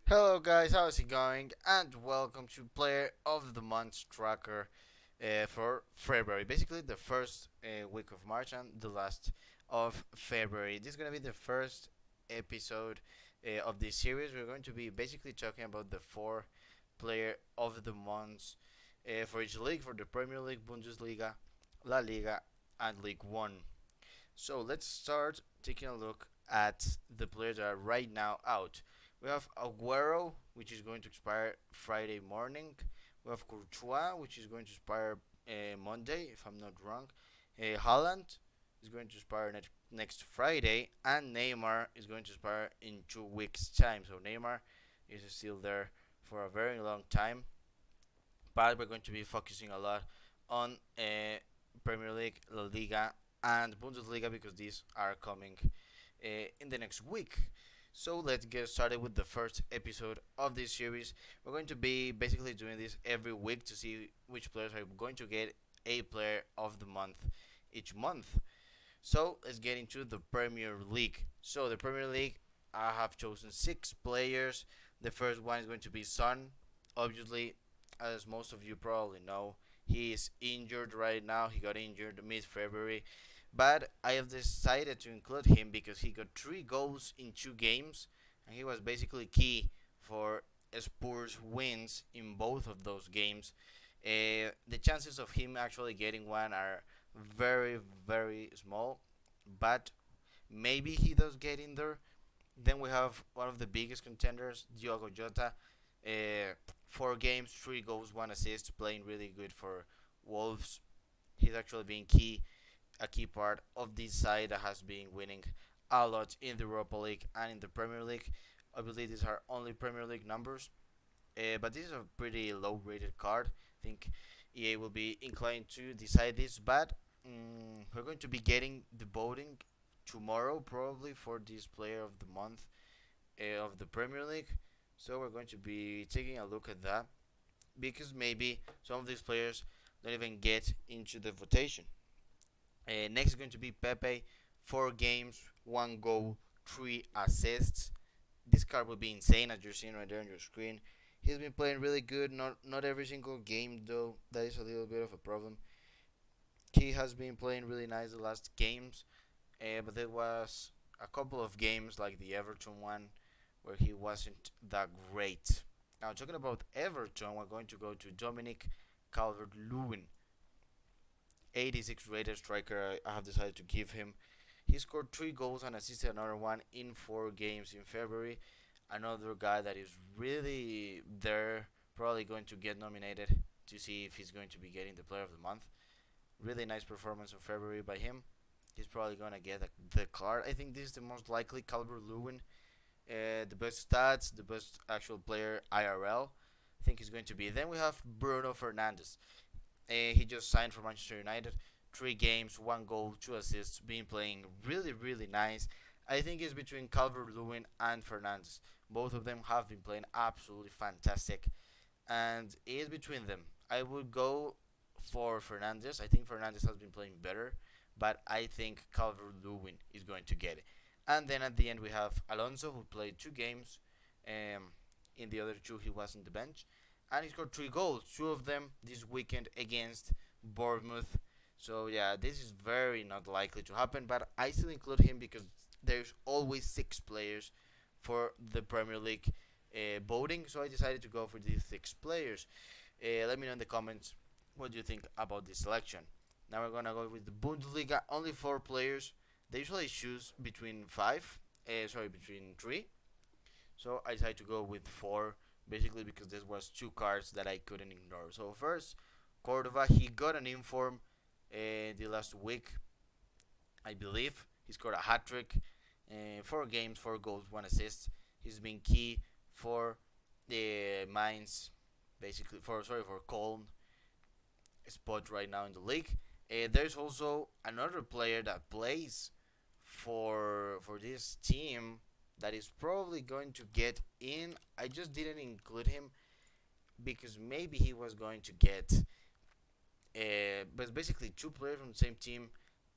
Hello guys, how's it going? And welcome to Player of the Month tracker for February. Basically the first week of March and the last of February. This is going to be the first episode of this series. We're going to be basically talking about the four Player of the Months for each league, for the Premier League, Bundesliga, La Liga, and League 1. So let's start taking a look at the players that are right now out. We have Aguero, which is going to expire Friday morning. We have Courtois, which is going to expire Monday, if I'm not wrong. Haaland is going to expire next Friday, and Neymar is going to expire in 2 weeks' time. So Neymar is still there for a very long time, but we're going to be focusing a lot on Premier League, La Liga, and Bundesliga because these are coming in the next week. So let's get started with the first episode of this series. We're going to be basically doing this every week to see which players are going to get a player of the month each month. So let's get into the Premier League. So the Premier League, I have chosen 6 players. The first one is going to be Son. Obviously, as most of you probably know, he is injured right now. He got injured mid-February, but I have decided to include him because he got 3 goals in 2 games, and he was basically key for Spurs wins in both of those games. The chances of him actually getting one are very, very small, but maybe he does get in there. Then we have one of the biggest contenders, Diogo Jota. 4 games, 3 goals, 1 assist, playing really good for Wolves. He's actually been a key part of this side that has been winning a lot in the Europa League and in the Premier League. I believe these are only Premier League numbers, but this is a pretty low-rated card. I think EA will be inclined to decide this, but we're going to be getting the voting tomorrow probably for this Player of the Month of the Premier League. So we're going to be taking a look at that because maybe some of these players don't even get into the votation. Next is going to be Pepe, 4 games, 1 goal, 3 assists. This card will be insane, as you're seeing right there on your screen. He's been playing really good. Not every single game though. That is a little bit of a problem. He has been playing really nice the last games, but there was a couple of games like the Everton one where he wasn't that great. Now talking about Everton, we're going to go to Dominic Calvert-Lewin, 86 rated striker. I have decided to give him. He scored 3 goals and assisted another one in 4 games in February. Another guy that is really there, probably going to get nominated to see if he's going to be getting the Player of the Month. Really nice performance in February by him. He's probably gonna get the card. I think this is the most likely Calvert-Lewin. The best stats, the best actual player IRL. I think he's going to be. Then we have Bruno Fernandes. He just signed for Manchester United. 3 games, 1 goal, 2 assists. Been playing really, really nice. I think it's between Calvert-Lewin and Fernandes. Both of them have been playing absolutely fantastic, and it is between them. I would go for Fernandes. I think Fernandes has been playing better, but I think Calvert-Lewin is going to get it. And then at the end we have Alonso, who played 2 games. In the other 2 he was on the bench, and he scored 3 goals, 2 of them this weekend against Bournemouth. So yeah, this is very not likely to happen, but I still include him because there's always 6 players for the Premier League voting. So I decided to go for these 6 players. Let me know in the comments what do you think about this selection. Now we're gonna go with the Bundesliga. Only 4 players. They usually choose between between 3. So I decided to go with 4, basically because there was 2 cards that I couldn't ignore. So first, Cordova, he got an inform the last week, I believe. He scored a hat trick, 4 games, 4 goals, 1 assist. He's been key for the Mainz, basically for Cologne spot right now in the league. There's also another player that plays for this team that is probably going to get in. I just didn't include him because maybe he was going to get. But basically, 2 players from the same team.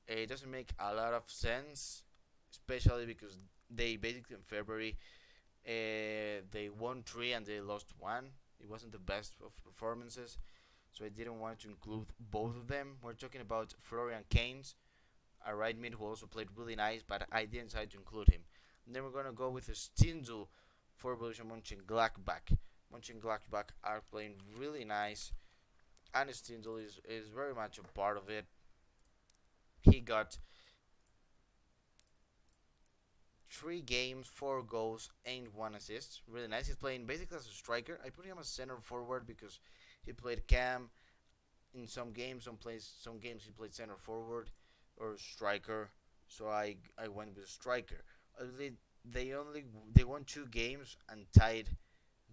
It doesn't make a lot of sense, especially because they basically in February They won three and they lost one. It wasn't the best of performances, so I didn't want to include both of them. We're talking about Florian Kainz, a right mid who also played really nice, but I didn't decide to include him. And then we're gonna go with Stindl for Borussia Mönchengladbach. Mönchengladbach are playing really nice, and Stindl is very much a part of it. He got 3 games, 4 goals, and 1 assist. Really nice. He's playing basically as a striker. I put him as center forward because he played cam in some games. Some games he played center forward or striker. So I went with striker. They they won 2 games and tied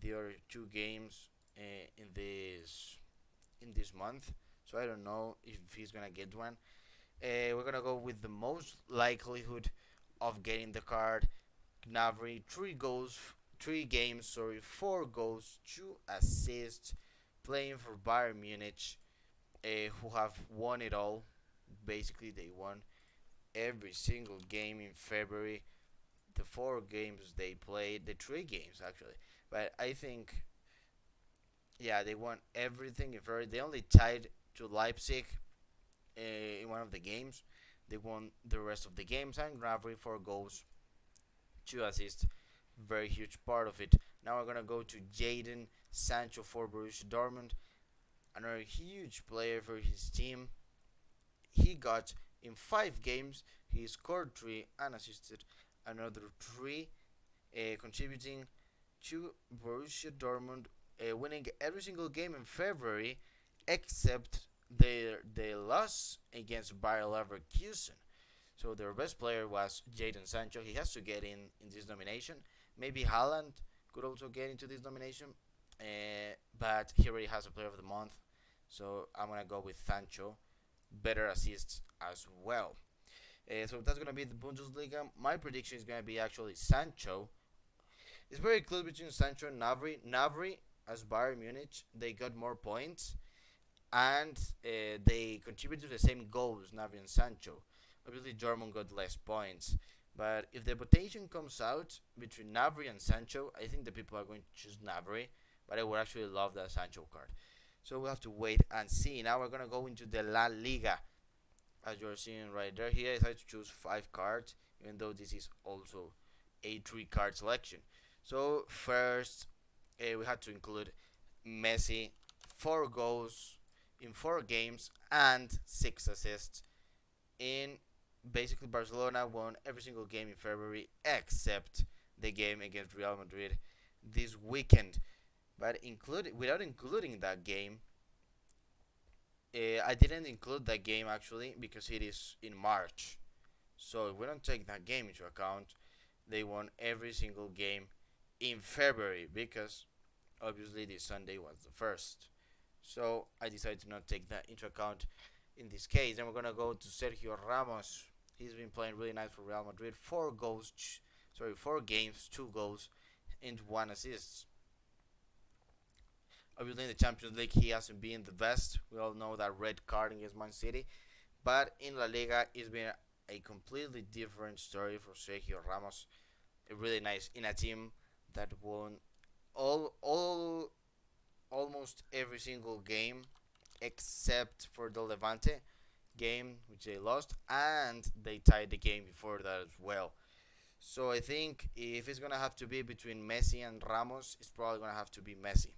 the other 2 games in this month. So I don't know if he's gonna get one. We're gonna go with the most likelihood of getting the card. Gnabry, 3 goals, 3 games, 4 goals, 2 assists, playing for Bayern Munich, who have won it all. Basically, they won every single game in February. The 4 games they played, the 3 games actually, but I think yeah they won everything in February. They only tied to Leipzig in one of the games. They won the rest of the games, and Gnabry 4 goals, 2 assists, very huge part of it. Now we're gonna go to Jadon Sancho for Borussia Dortmund, another huge player for his team. He got in 5 games, he scored 3 and assisted another 3, contributing to Borussia Dortmund winning every single game in February except their loss against Bayer Leverkusen. So their best player was Jadon Sancho. He has to get in this nomination. Maybe Haaland could also get into this nomination, but he already has a player of the month. So I'm gonna go with Sancho. Better assists as well. So that's gonna be the Bundesliga. My prediction is gonna be actually Sancho. It's very close between Sancho and Gnabry. Gnabry as Bayern Munich, they got more points, and they contributed the same goals, Gnabry and Sancho. Obviously, Dortmund got less points, but if the votation comes out between Gnabry and Sancho, I think the people are going to choose Gnabry, but I would actually love that Sancho card. So we'll have to wait and see. Now we're gonna go into the La Liga, as you're seeing right there. Here I decided to choose 5 cards, even though this is also a 3 card selection. So first, we had to include Messi, 4 goals in 4 games and 6 assists. In basically Barcelona won every single game in February except the game against Real Madrid this weekend. But without including that game, I didn't include that game actually because it is in March. So if we don't take that game into account, they won every single game in February because obviously this Sunday was the first. So I decided to not take that into account in this case. Then we're gonna go to Sergio Ramos. He's been playing really nice for Real Madrid. 4 games, 2 goals, and 1 assist. Obviously in the Champions League he hasn't been the best. We all know that red card against Man City, but in La Liga it's been a completely different story for Sergio Ramos. Really nice in a team that won all almost every single game except for the Levante game, which they lost, and they tied the game before that as well. So I think if it's gonna have to be between Messi and Ramos, it's probably gonna have to be Messi.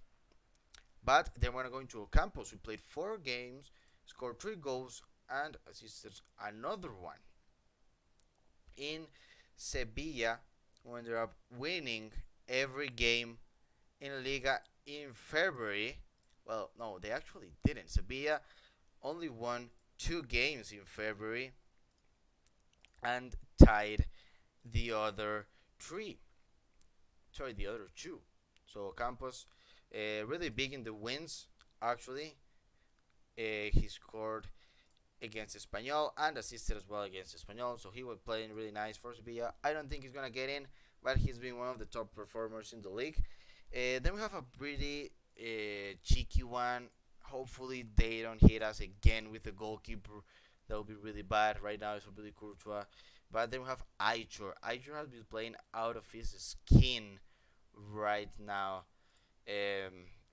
But then we're going to Ocampos, who played 4 games, scored 3 goals, and assisted another one. In Sevilla, who ended up winning every game in Liga in February. Well, no, they actually didn't. Sevilla only won 2 games in February and tied the other 3. Sorry, the other 2. So Campos, really big in the wins. Actually, he scored against Espanyol and assisted as well against Espanyol. So he was playing really nice for Sevilla. I don't think he's gonna get in, but he's been one of the top performers in the league. Then we have a pretty cheeky one. Hopefully they don't hit us again with the goalkeeper. That would be really bad. Right now it's really Courtois. But then we have Aichor. Aichor has been playing out of his skin right now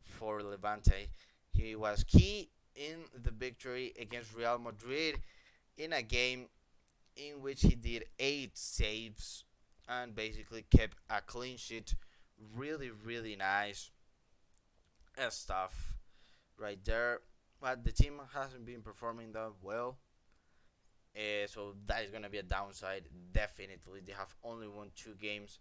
for Levante. He was key in the victory against Real Madrid in a game in which he did 8 saves and basically kept a clean sheet. Really, really nice stuff right there. But the team hasn't been performing that well. So that is going to be a downside. Definitely. They have only won 2 games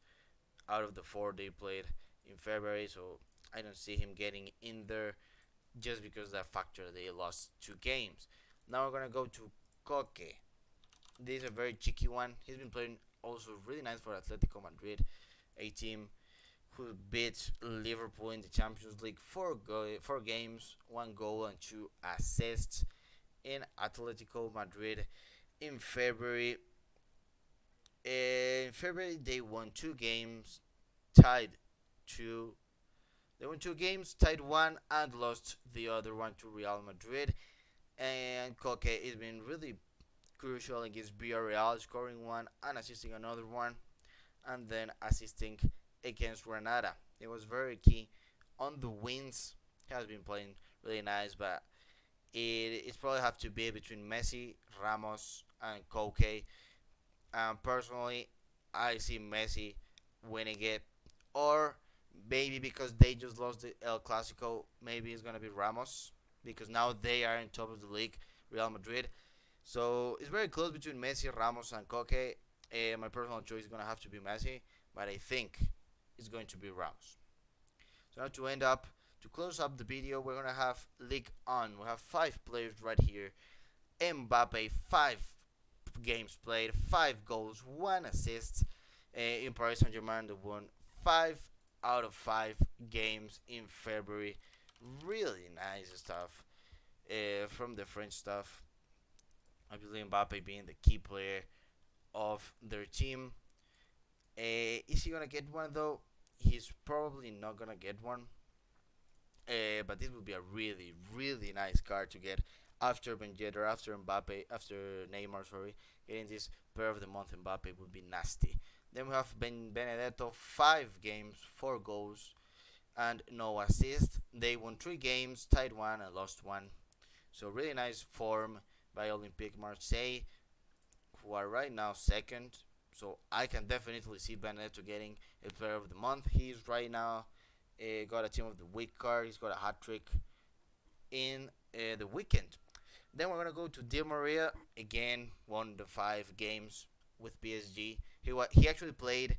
out of the 4 they played in February. So I don't see him getting in there just because of that factor they lost 2 games. Now we're going to go to Koke. This is a very cheeky one. He's been playing also really nice for Atletico Madrid, a team who beat Liverpool in the Champions League 4 games, 1 goal and 2 assists in Atletico Madrid in February. In February, they won 2 games, tied 2. They won 2 games, tied 1, and lost the other one to Real Madrid. And Koke has been really crucial against Villarreal, scoring 1 and assisting another one, and then assisting against Granada. It was very key on the wins. He has been playing really nice, but it's probably have to be between Messi, Ramos, and Koke. Personally, I see Messi winning it, or maybe because they just lost the El Clasico, maybe it's gonna be Ramos because now they are in top of the league, Real Madrid. So it's very close between Messi, Ramos, and Koke. My personal choice is gonna have to be Messi, but I think it's going to be Ramos. So now to close up the video, we're gonna have League On. We have 5 players right here. MBAPPE, 5 games played, 5 goals, 1 assist. In Paris Saint-Germain, they won 5 out of 5 games in February. Really nice stuff from the French stuff. Obviously, Mbappe being the key player of their team. Is he gonna get one though? He's probably not gonna get one. But this would be a really, really nice card to get after Benjedder, after Mbappe, after Neymar. Sorry, getting this player of the month Mbappe would be nasty. Then we have Benedetto, 5 games, 4 goals, and no assist. They won 3 games, tied 1, and lost 1. So really nice form by Olympique Marseille, who are right now second. So I can definitely see Benedetto getting a player of the month. He's right now got a team of the week card. He's got a hat trick in the weekend. Then we're gonna go to Di Maria again. Won the 5 games with PSG. He actually played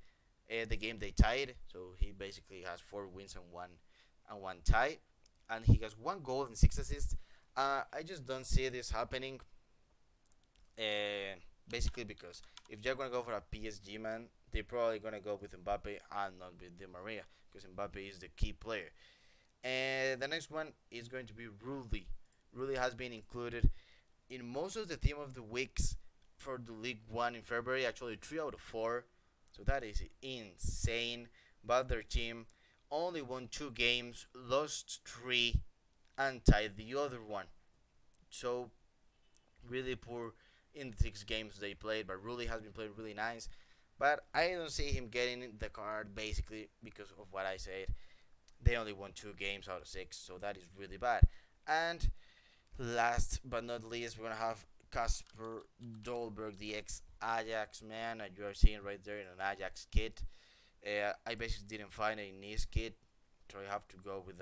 the game they tied, so he basically has 4 wins and one tie, and he has 1 goal and 6 assists. I just don't see this happening. Basically because if they're gonna go for a PSG man, they're probably gonna go with Mbappe and not with Di Maria because Mbappe is the key player. And the next one is going to be Rulli. Rulli has been included in most of the team of the weeks for the League One in February. Actually, 3 out of 4. So that is insane. But their team only won 2 games, lost 3, and tied the other one. So really poor in the 6 games they played. But Rulli has been playing really nice. But I don't see him getting the card basically because of what I said. They only won 2 games out of 6, so that is really bad. And last but not least, we're gonna have Kasper Dolberg, the ex-Ajax man, that you are seeing right there in an Ajax kit. I basically didn't find a Nice kit, so I have to go with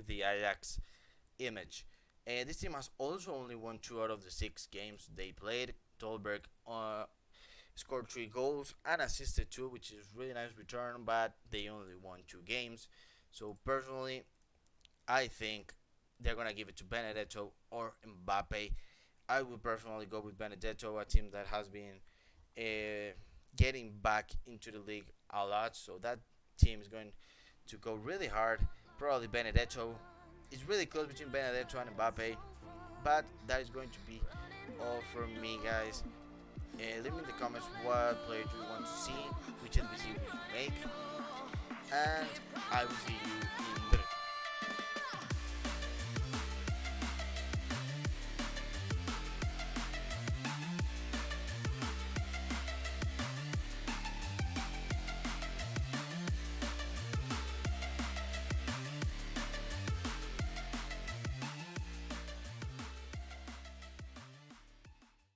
the Ajax image. This team has also only won 2 out of the 6 games they played. Dolberg scored 3 goals and assisted 2, which is really nice return, but they only won 2 games. So personally, I think they're gonna give it to Benedetto or Mbappe. I would personally go with Benedetto, a team that has been getting back into the league a lot. So that team is going to go really hard. Probably Benedetto. It's really close between Benedetto and Mbappe, but that is going to be all from me, guys. Leave me in the comments what player do you want to see, which NPC will you make, and I will see you in the